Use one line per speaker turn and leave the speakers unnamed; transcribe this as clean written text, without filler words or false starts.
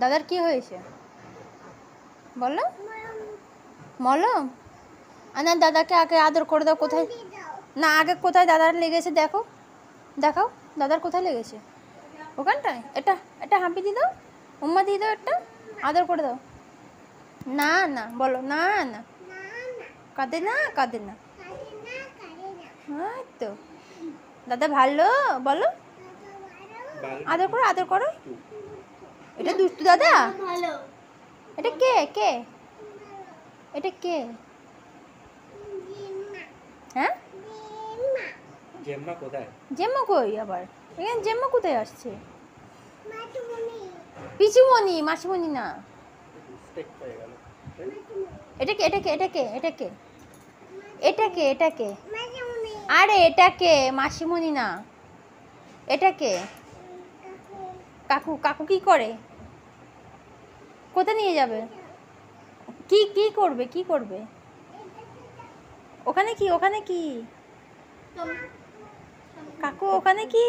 দাদার কি হয়েছে বলো? মলম? না দাদাকে আগে আদর করে দাও। কোথায়? না আগে কোথায় দাদার লেগেছে দেখো, দেখাও দাদার কোথায় লেগেছে। ওখানটায়? এটা এটা হাঁপি দিয়ে দাও, উম্মা দিয়ে দাও, একটা আদর করে দাও। না না বলো, না না কাঁদে না, কাঁদে না। হ্যাঁ তো দাদা ভালো বলো, আদর করো, আদর করো। এটা দুষ্টু দাদা? এটা কে কে এটা কে? হ্যাঁ
জেম্মা কোথায়?
জেম্মা কই আবার? এখানে জেম্মা কোথায় আসছে? পিচুমণি, মাসিমণি না। এটা কে, এটা কে, এটা কে, এটা কে, এটা কে, এটা কে? আরে এটা কে? মাসিমণি না, এটা কে? কাকু। কাকু কি করে? কোথায় নিয়ে যাবে? কি কি করবে, কি করবে? ওখানে কি, ওখানে কি কাকু, ওখানে কি?